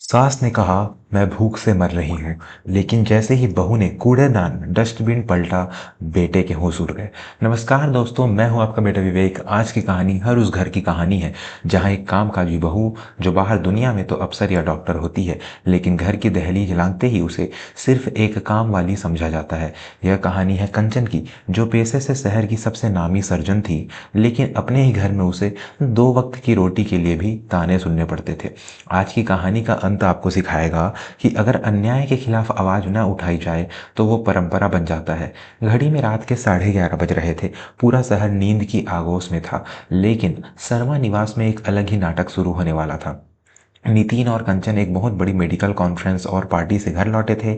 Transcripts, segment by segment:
सास ने कहा, मैं भूख से मर रही हूँ। लेकिन जैसे ही बहू ने कूड़ेदान डस्टबिन पलटा, बेटे के होश उड़ गए। नमस्कार दोस्तों, मैं हूँ आपका बेटा विवेक। आज की कहानी हर उस घर की कहानी है जहाँ एक कामकाजी बहू, जो बाहर दुनिया में तो अफसर या डॉक्टर होती है, लेकिन घर की दहलीज लांघते ही उसे सिर्फ एक काम वाली समझा जाता है। यह कहानी है कंचन की, जो पेशे से शहर की सबसे नामी सर्जन थी, लेकिन अपने ही घर में उसे 2 वक्त की रोटी के लिए भी ताने सुनने पड़ते थे। आज की कहानी का अंत आपको सिखाएगा कि अगर अन्याय के खिलाफ आवाज न उठाई जाए तो वो परंपरा बन जाता है। घड़ी में रात के 11:30 बज रहे थे। पूरा शहर नींद की आगोश में था, लेकिन शर्मा निवास में एक अलग ही नाटक शुरू होने वाला था। नितिन और कंचन एक बहुत बड़ी मेडिकल कॉन्फ्रेंस और पार्टी से घर लौटे थे।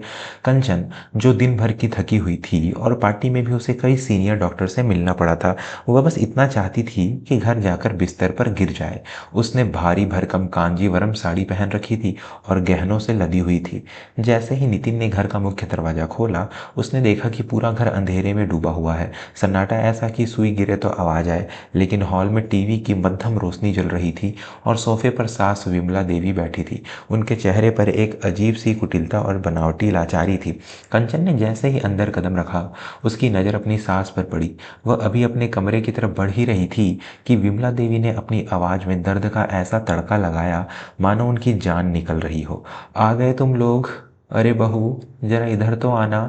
कंचन, जो दिन भर की थकी हुई थी और पार्टी में भी उसे कई सीनियर डॉक्टर से मिलना पड़ा था, वह बस इतना चाहती थी कि घर जाकर बिस्तर पर गिर जाए। उसने भारी भरकम कांजीवरम साड़ी पहन रखी थी और गहनों से लदी हुई थी। जैसे ही नितिन ने घर का मुख्य दरवाजा खोला, उसने देखा कि पूरा घर अंधेरे में डूबा हुआ है। सन्नाटा ऐसा कि सुई गिरे तो आवाज आए, लेकिन हॉल में टीवी की मध्यम रोशनी जल रही थी और सोफे पर सास विमला देवी बैठी थी। उनके चेहरे पर एक अजीब सी कुटिलता और बनावटी लाचारी थी। कंचन ने जैसे ही अंदर कदम रखा, उसकी नज़र अपनी सास पर पड़ी। वह अभी अपने कमरे की तरफ बढ़ ही रही थी कि विमला देवी ने अपनी आवाज़ में दर्द का ऐसा तड़का लगाया मानो उनकी जान निकल रही हो। आ गए तुम लोग। अरे बहू, जरा इधर तो आना।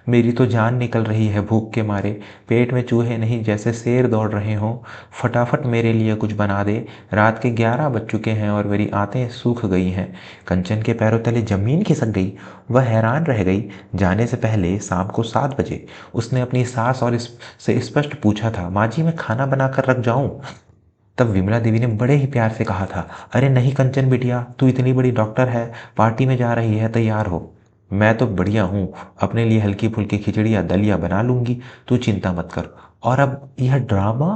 मेरी तो जान निकल रही है भूख के मारे। पेट में चूहे नहीं, जैसे शेर दौड़ रहे हों। फटाफट मेरे लिए कुछ बना दे। रात के 11 बज चुके हैं और मेरी आंतें सूख गई हैं। कंचन के पैरों तले जमीन खिसक गई। वह हैरान रह गई। जाने से पहले शाम को 7 बजे उसने अपनी सास और से स्पष्ट पूछा था, माँ जी मैं खाना बना कर रख जाऊं? तब विमला देवी ने बड़े ही प्यार से कहा था, अरे नहीं कंचन बिटिया, तू इतनी बड़ी डॉक्टर है, पार्टी में जा रही है, तैयार हो। मैं तो बढ़िया हूँ, अपने लिए हल्की फुल्की खिचड़ी या दलिया बना लूंगी, तू चिंता मत कर। और अब यह ड्रामा।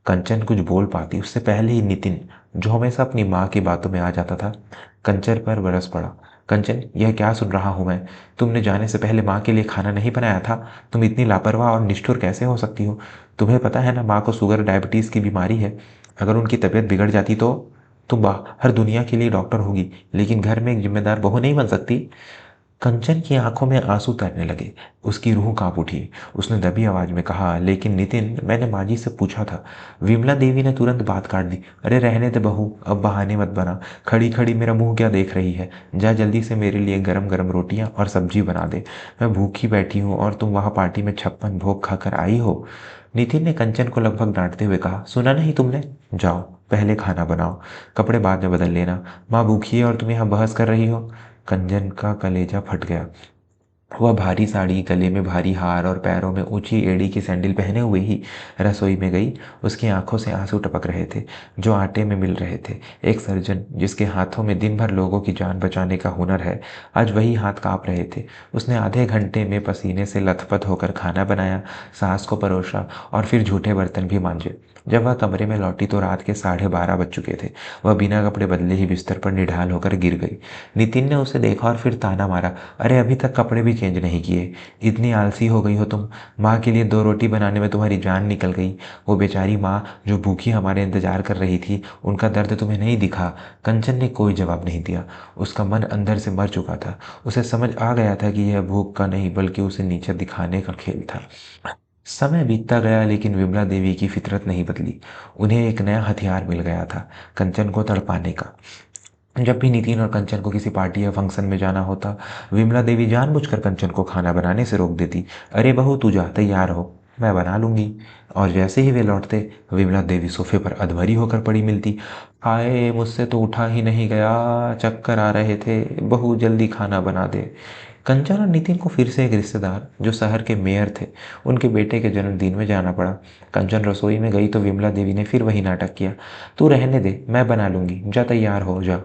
कंचन कुछ बोल पाती उससे पहले ही नितिन, जो हमेशा अपनी माँ की बातों में आ जाता था, कंचन पर बरस पड़ा। कंचन, यह क्या सुन रहा हूँ मैं? तुमने जाने से पहले माँ के लिए खाना नहीं बनाया था? तुम इतनी लापरवाह और निष्ठुर कैसे हो सकती हो? तुम्हें पता है ना, माँ को शुगर डायबिटीज़ की बीमारी है। अगर उनकी तबीयत बिगड़ जाती तो तुम बाहर दुनिया के लिए डॉक्टर होगी, लेकिन घर में एक जिम्मेदार बहू नहीं बन सकती। कंचन की आंखों में आंसू तैरने लगे। उसकी रूह कांप उठी। उसने दबी आवाज में कहा, लेकिन नितिन, मैंने माँ जी से पूछा था। विमला देवी ने तुरंत बात काट दी। अरे रहने दे बहू, अब बहाने मत बना। खड़ी खड़ी मेरा मुंह क्या देख रही है? जा जल्दी से मेरे लिए गरम गरम रोटियां और सब्जी बना दे। मैं भूखी बैठी हूँ और तुम वहाँ पार्टी में 56 भोग खाकर आई हो। नितिन ने कंचन को लगभग डांटते हुए कहा, सुना नहीं तुमने? जाओ, पहले खाना बनाओ, कपड़े बाद में बदल लेना। माँ भूखी है और तुम यहाँ बहस कर रही हो। कंचन का कलेजा फट गया। वह भारी साड़ी, गले में भारी हार और पैरों में ऊंची एड़ी की सैंडल पहने हुए ही रसोई में गई। उसकी आंखों से आंसू टपक रहे थे, जो आटे में मिल रहे थे। एक सर्जन, जिसके हाथों में दिन भर लोगों की जान बचाने का हुनर है, आज वही हाथ कांप रहे थे। उसने आधे घंटे में पसीने से लथपथ होकर खाना बनाया, सास को परोसा और फिर झूठे बर्तन भी मांजे। जब वह कमरे में लौटी तो रात के 12:30 बज चुके थे। वह बिना कपड़े बदले ही बिस्तर पर निढाल होकर गिर गई। नितिन ने उसे देखा और फिर ताना मारा, अरे अभी तक कपड़े भी चेंज नहीं किए? इतनी आलसी हो गई हो तुम? माँ के लिए 2 रोटी बनाने में तुम्हारी जान निकल गई। वो बेचारी माँ जो भूखी हमारे इंतजार कर रही थी, उनका दर्द तुम्हें नहीं दिखा? कंचन ने कोई जवाब नहीं दिया। उसका मन अंदर से मर चुका था। उसे समझ आ गया था कि यह भूख का नहीं, बल्कि उसे नीचे दिखाने का खेल था। समय बीतता गया, लेकिन विमला देवी की फितरत नहीं बदली। उन्हें एक नया हथियार मिल गया था, कंचन को तड़पाने का। जब भी नितिन और कंचन को किसी पार्टी या फंक्शन में जाना होता, विमला देवी जानबूझकर कंचन को खाना बनाने से रोक देती। अरे बहू, तू जा, तैयार हो, मैं बना लूंगी। और जैसे ही वे लौटते, विमला देवी सोफे पर अधमरी होकर पड़ी मिलती। हाय, मुझसे तो उठा ही नहीं गया, चक्कर आ रहे थे, बहू जल्दी खाना बना दे। कंचन और नितिन को फिर से एक रिश्तेदार, जो शहर के मेयर थे, उनके बेटे के जन्मदिन में जाना पड़ा। कंचन रसोई में गई तो विमला देवी ने फिर वही नाटक किया, तू रहने दे, मैं बना लूंगी, जा तैयार हो जा।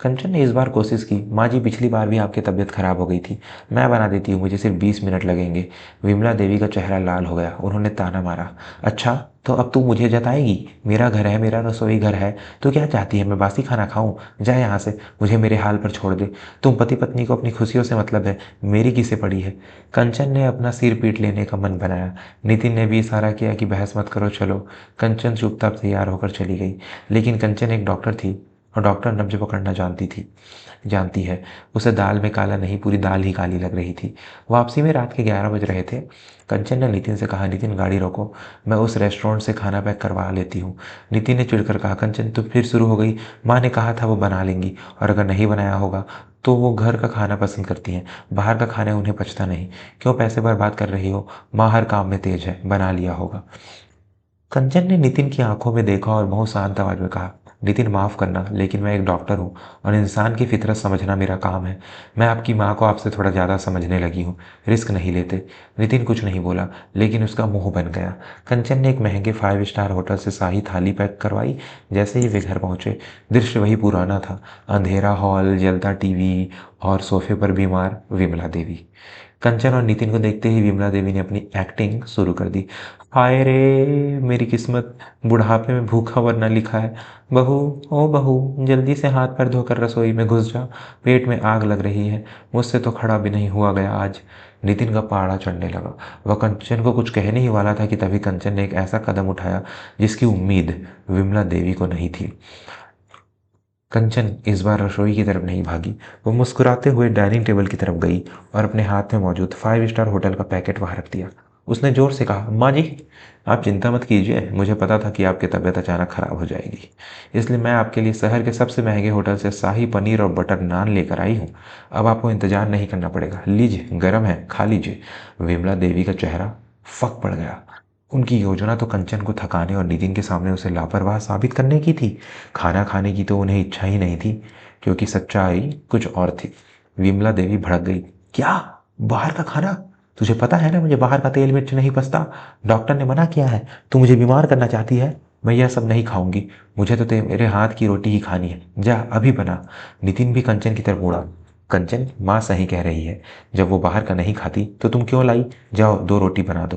कंचन ने इस बार कोशिश की, माँ जी पिछली बार भी आपकी तबीयत खराब हो गई थी, मैं बना देती हूँ, मुझे सिर्फ 20 मिनट लगेंगे। विमला देवी का चेहरा लाल हो गया। उन्होंने ताना मारा, अच्छा तो अब तू मुझे जताएगी? मेरा घर है, मेरा रसोई घर है, तो क्या चाहती है मैं बासी खाना खाऊं? जा यहाँ से, मुझे मेरे हाल पर छोड़ दे। तुम पति पत्नी को अपनी खुशियों से मतलब है, मेरी किसे पड़ी है? कंचन ने अपना सिर पीट लेने का मन बनाया। नितिन ने भी इशारा किया कि बहस मत करो, चलो। कंचन चुपचाप तैयार होकर चली गई। लेकिन कंचन एक डॉक्टर थी, और डॉक्टर नब्ज पकड़ना जानती है। उसे दाल में काला नहीं, पूरी दाल ही काली लग रही थी। वापसी में रात के 11 बज रहे थे। कंचन ने नितिन से कहा, नितिन गाड़ी रोको, मैं उस रेस्टोरेंट से खाना पैक करवा लेती हूँ। नितिन ने चिढ़कर कहा, कंचन तो फिर शुरू हो गई। माँ ने कहा था वो बना लेंगी, और अगर नहीं बनाया होगा तो वो घर का खाना पसंद करती हैं, बाहर का खाना उन्हें पचता नहीं। क्यों पैसे बर्बाद कर रही हो? माँ हर काम में तेज है, बना लिया होगा। कंचन ने नितिन की आंखों में देखा और बहुत शांत आवाज में कहा, नितिन माफ़ करना, लेकिन मैं एक डॉक्टर हूँ और इंसान की फितरत समझना मेरा काम है। मैं आपकी माँ को आपसे थोड़ा ज़्यादा समझने लगी हूँ, रिस्क नहीं लेते। नितिन कुछ नहीं बोला, लेकिन उसका मुंह बन गया। कंचन ने एक महंगे 5 स्टार होटल से शाही थाली पैक करवाई। जैसे ही वे घर पहुंचे, दृश्य वही पुराना था। अंधेरा हॉल, जलता टीवी और सोफे पर बीमार विमला देवी। कंचन और नितिन को देखते ही विमला देवी ने अपनी एक्टिंग शुरू कर दी। हाय रे, मेरी किस्मत, बुढ़ापे में भूखा मरना लिखा है। बहू, ओ बहू, जल्दी से हाथ पैर धोकर रसोई में घुस जा, पेट में आग लग रही है, मुझसे तो खड़ा भी नहीं हुआ गया आज। नितिन का पाड़ा चढ़ने लगा। वह कंचन को कुछ कहने ही वाला था कि तभी कंचन ने एक ऐसा कदम उठाया जिसकी उम्मीद विमला देवी को नहीं थी। कंचन इस बार रसोई की तरफ नहीं भागी। वो मुस्कुराते हुए डाइनिंग टेबल की तरफ गई और अपने हाथ में मौजूद 5 स्टार होटल का पैकेट वहां रख दिया। उसने जोर से कहा, माँ जी, आप चिंता मत कीजिए, मुझे पता था कि आपकी तबीयत अचानक खराब हो जाएगी, इसलिए मैं आपके लिए शहर के सबसे महंगे होटल से शाही पनीर और बटर नान लेकर आई हूँ। अब आपको इंतजार नहीं करना पड़ेगा, लीजिए, गर्म है, खा लीजिए। विमला देवी का चेहरा फक पड़ गया। उनकी योजना तो कंचन को थकाने और नितिन के सामने उसे लापरवाह साबित करने की थी। खाना खाने की तो उन्हें इच्छा ही नहीं थी, क्योंकि सच्चाई कुछ और थी। विमला देवी भड़क गई। क्या? बाहर का खाना? तुझे पता है ना मुझे बाहर का तेल मिर्च नहीं पचता। डॉक्टर ने मना किया है। तू मुझे बीमार करना चाहती है। मैं यह सब नहीं खाऊंगी, मुझे तो मेरे हाथ की रोटी ही खानी है। जा अभी बना। नितिन भी कंचन की तरफ मुड़ा। कंचन, माँ सही कह रही है, जब वो बाहर का नहीं खाती तो तुम क्यों लाई? जाओ 2 रोटी बना दो।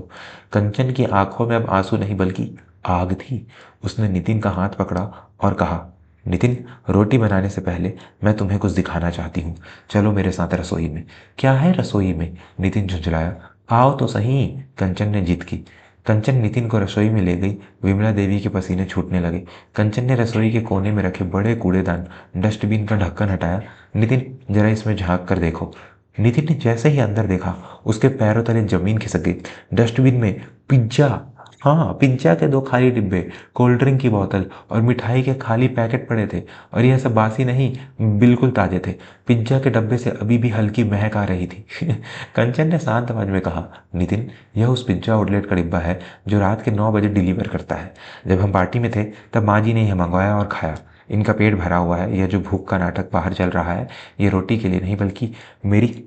कंचन की आंखों में अब आंसू नहीं बल्कि आग थी। उसने नितिन का हाथ पकड़ा और कहा, नितिन, रोटी बनाने से पहले मैं तुम्हें कुछ दिखाना चाहती हूँ। चलो मेरे साथ रसोई में। क्या है रसोई में? नितिन झुंझलाया। आओ तो सही। कंचन ने जिद की। कंचन नितिन को रसोई में ले गई। विमला देवी के पसीने छूटने लगे। कंचन ने रसोई के कोने में रखे बड़े कूड़ेदान डस्टबिन का ढक्कन हटाया। नितिन, जरा इसमें झांक कर देखो। नितिन ने जैसे ही अंदर देखा, उसके पैरों तले जमीन खिसक गई। डस्टबिन में पिज्जा, हाँ, पिज्जा के 2 खाली डिब्बे, कोल्ड ड्रिंक की बोतल और मिठाई के खाली पैकेट पड़े थे। और यह सब बासी नहीं, बिल्कुल ताजे थे। पिज्जा के डब्बे से अभी भी हल्की महक आ रही थी। कंचन ने शांत आवाज में कहा, नितिन, यह उस पिज्जा आउटलेट का डिब्बा है जो रात के 9 बजे डिलीवर करता है। जब हम पार्टी में थे तब माँ जी ने यह मंगवाया और खाया। इनका पेट भरा हुआ है। यह जो भूख का नाटक बाहर चल रहा है, ये रोटी के लिए नहीं बल्कि मेरी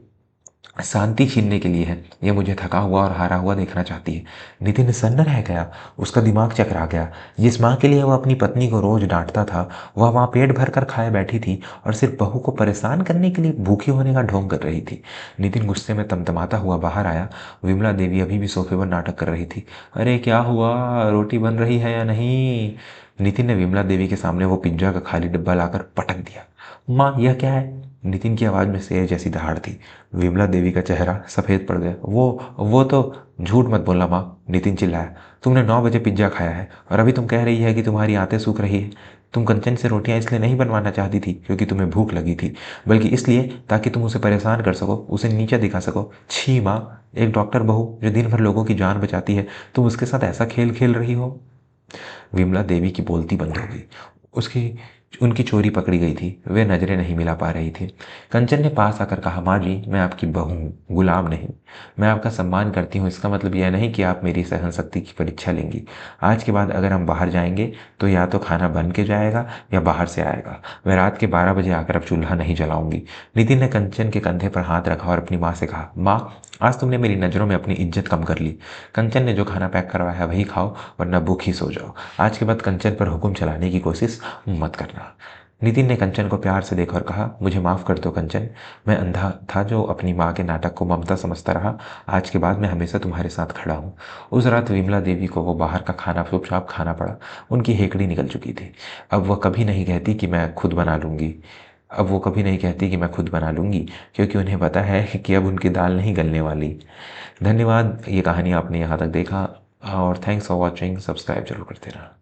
शांति छीनने के लिए है। ये मुझे थका हुआ और हारा हुआ देखना चाहती है। नितिन सन्न रह गया। उसका दिमाग चकरा गया। जिस माँ के लिए वह अपनी पत्नी को रोज डांटता था, वह माँ पेट भर कर खाए बैठी थी और सिर्फ बहू को परेशान करने के लिए भूखी होने का ढोंग कर रही थी। नितिन गुस्से में तमतमाता हुआ बाहर आया। विमला देवी अभी भी सोफे पर नाटक कर रही थी। अरे क्या हुआ, रोटी बन रही है या नहीं? नितिन ने विमला देवी के सामने वो पिज्जा का खाली डिब्बा लाकर पटक दिया। माँ, यह क्या है? नितिन की आवाज में शेर जैसी दहाड़ थी। विमला देवी का चेहरा सफेद पड़ गया। वो तो झूठ मत बोलना माँ, नितिन चिल्लाया। तुमने 9 बजे पिज्जा खाया है और अभी तुम कह रही है कि तुम्हारी आंतें सूख रही है। तुम कंचन से रोटियां इसलिए नहीं बनवाना चाहती थी क्योंकि तुम्हें भूख लगी थी, बल्कि इसलिए ताकि तुम उसे परेशान कर सको, उसे नीचा दिखा सको। छी माँ, एक डॉक्टर बहू जो दिन भर लोगों की जान बचाती है, तुम उसके साथ ऐसा खेल खेल रही हो। विमला देवी की बोलती बंद हो गई। उसकी उनकी चोरी पकड़ी गई थी। वे नजरें नहीं मिला पा रही थी। कंचन ने पास आकर कहा, माँ जी, मैं आपकी बहू हूँ, गुलाम नहीं। मैं आपका सम्मान करती हूँ, इसका मतलब यह नहीं कि आप मेरी सहन शक्ति की परीक्षा लेंगी। आज के बाद अगर हम बाहर जाएंगे तो या तो खाना बन के जाएगा या बाहर से आएगा। मैं रात के 12 बजे आकर अब चूल्हा नहीं जलाऊंगी। नितिन ने कंचन के कंधे पर हाथ रखा और अपनी माँ से कहा, माँ, आज तुमने मेरी नज़रों में अपनी इज्जत कम कर ली। कंचन ने जो खाना पैक करवाया है वही खाओ, वरना भूखी सो जाओ। आज के बाद कंचन पर हुक्म चलाने की कोशिश मत करना। नितिन ने कंचन को प्यार से देखा और कहा, मुझे माफ़ कर दो कंचन, मैं अंधा था जो अपनी माँ के नाटक को ममता समझता रहा। आज के बाद मैं हमेशा तुम्हारे साथ खड़ा हूँ। उस रात विमला देवी को वो बाहर का खाना चुपचाप खाना पड़ा। उनकी हेकड़ी निकल चुकी थी। अब वह कभी नहीं कहती कि मैं खुद बना लूँगी। अब वो कभी नहीं कहती कि मैं खुद बना लूँगी, क्योंकि उन्हें पता है कि अब उनकी दाल नहीं गलने वाली। धन्यवाद, ये कहानी आपने यहाँ तक देखा और थैंक्स फॉर वॉचिंग। सब्सक्राइब जरूर करते रहना।